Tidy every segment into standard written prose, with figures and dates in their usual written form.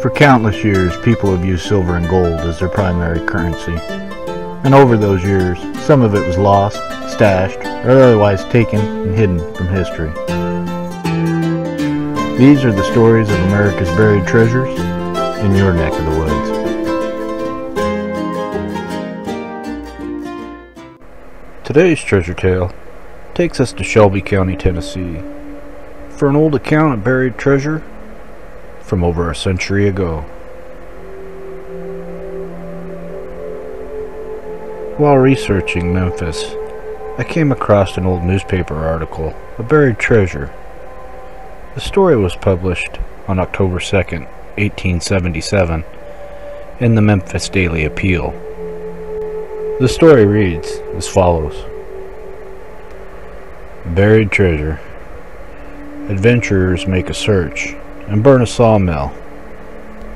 For countless years, people have used silver and gold as their primary currency. And over those years, some of it was lost, stashed, or otherwise taken and hidden from history. These are the stories of America's buried treasures in your neck of the woods. Today's treasure tale takes us to Shelby County, Tennessee, for an old account of buried treasure from over a century ago. While researching Memphis, I came across an old newspaper article of buried treasure. The story was published on October 2nd, 1877, in the Memphis Daily Appeal. The story reads as follows. Buried treasure. Adventurers make a search and burn a sawmill.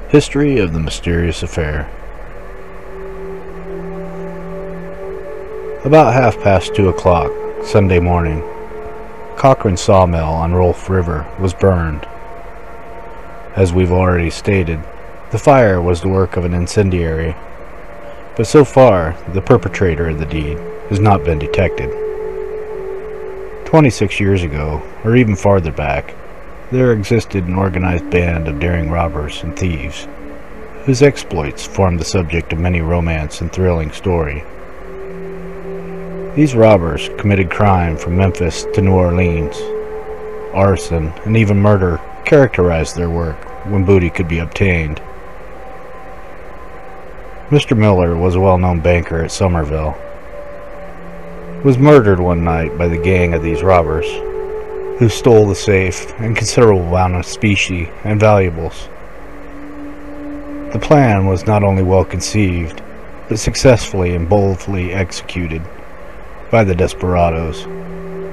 History of the mysterious affair. About 2:30 Sunday morning, Cochran Sawmill on Rolfe River was burned. As we've already stated, the fire was the work of an incendiary, but so far the perpetrator of the deed has not been detected. 26 years ago, or even farther back, there existed an organized band of daring robbers and thieves, whose exploits formed the subject of many romance and thrilling story. These robbers committed crime from Memphis to New Orleans. Arson and even murder characterized their work when booty could be obtained. Mr. Miller was a well-known banker at Somerville. He was murdered one night by the gang of these robbers, who stole the safe and considerable amount of specie and valuables. The plan was not only well conceived, but successfully and boldly executed by the desperadoes,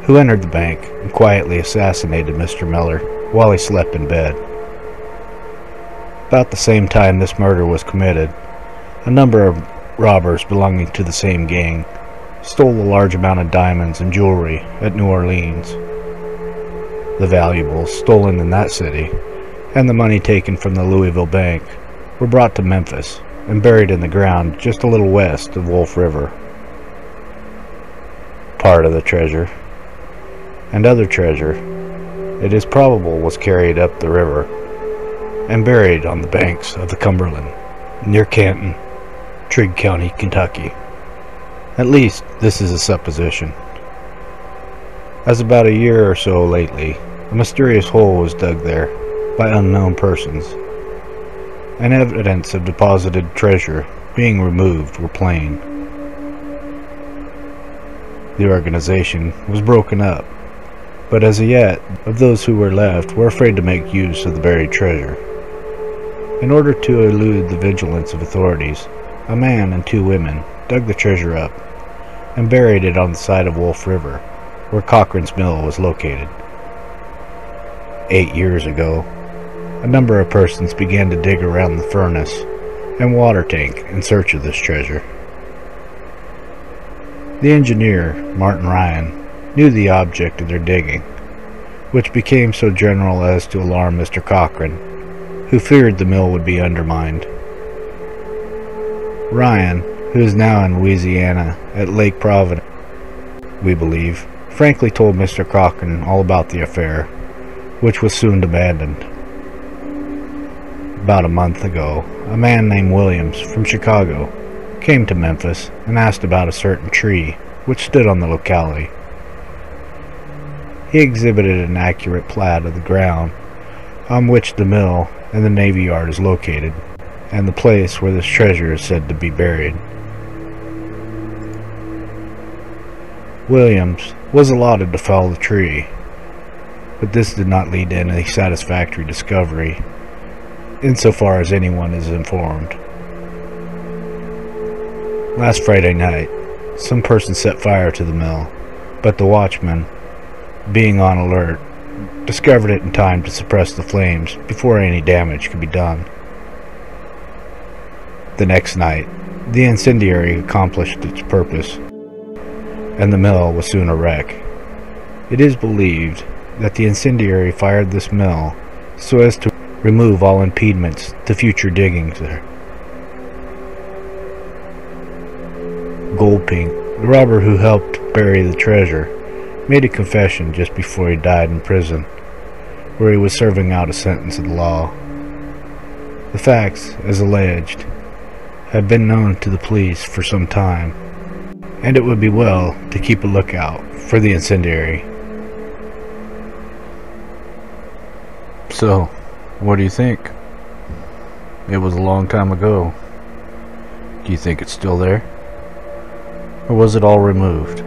who entered the bank and quietly assassinated Mr. Miller while he slept in bed. About the same time this murder was committed, a number of robbers belonging to the same gang stole a large amount of diamonds and jewelry at New Orleans. The valuables stolen in that city and the money taken from the Louisville bank were brought to Memphis and buried in the ground just a little west of Wolf River. Part of the treasure, and other treasure, it is probable was carried up the river and buried on the banks of the Cumberland near Canton, Trigg County, Kentucky. At least this is a supposition, as about a year or so lately a mysterious hole was dug there by unknown persons, and evidence of deposited treasure being removed were plain. The organization was broken up, but as yet, of those who were left were afraid to make use of the buried treasure. In order to elude the vigilance of authorities, a man and 2 women dug the treasure up and buried it on the side of Wolf River, where Cochran's mill was located. 8 years ago, a number of persons began to dig around the furnace and water tank in search of this treasure. The engineer, Martin Ryan, knew the object of their digging, which became so general as to alarm Mr. Cochran, who feared the mill would be undermined. Ryan, who is now in Louisiana at Lake Providence, we believe, frankly told Mr. Cochran all about the affair, which was soon abandoned. About a month ago, a man named Williams from Chicago came to Memphis and asked about a certain tree which stood on the locality. He exhibited an accurate plat of the ground on which the mill and the Navy Yard is located, and the place where this treasure is said to be buried. Williams was allotted to fell the tree, but this did not lead to any satisfactory discovery, insofar as anyone is informed. Last Friday night, some person set fire to the mill, but the watchman, being on alert, discovered it in time to suppress the flames before any damage could be done. The next night, the incendiary accomplished its purpose, and the mill was soon a wreck. It is believed that the incendiary fired this mill so as to remove all impediments to future diggings there. Goldpink, the robber who helped bury the treasure, made a confession just before he died in prison, where he was serving out a sentence of the law. The facts, as alleged, had been known to the police for some time, and it would be well to keep a lookout for the incendiary. So, what do you think? It was a long time ago. Do you think it's still there? Or was it all removed?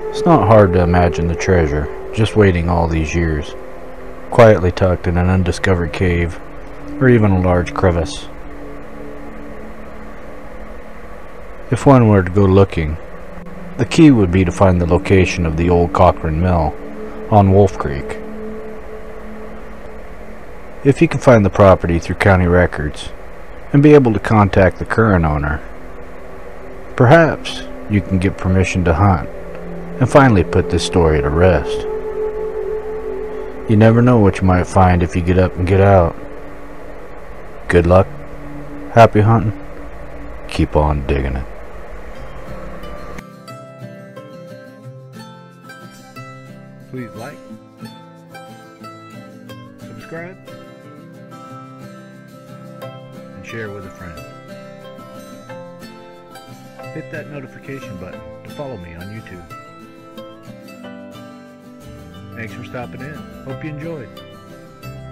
It's not hard to imagine the treasure just waiting all these years, quietly tucked in an undiscovered cave, or even a large crevice. If one were to go looking, the key would be to find the location of the old Cochrane Mill on Wolf Creek. If you can find the property through county records and be able to contact the current owner, perhaps you can get permission to hunt and finally put this story to rest. You never know what you might find if you get up and get out. Good luck, happy hunting, keep on digging it. Please like, subscribe, and share with a friend. Hit that notification button to follow me on YouTube. Thanks for stopping in. Hope you enjoyed.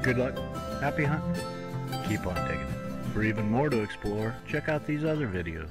Good luck, happy hunting, keep on digging it. For even more to explore, check out these other videos.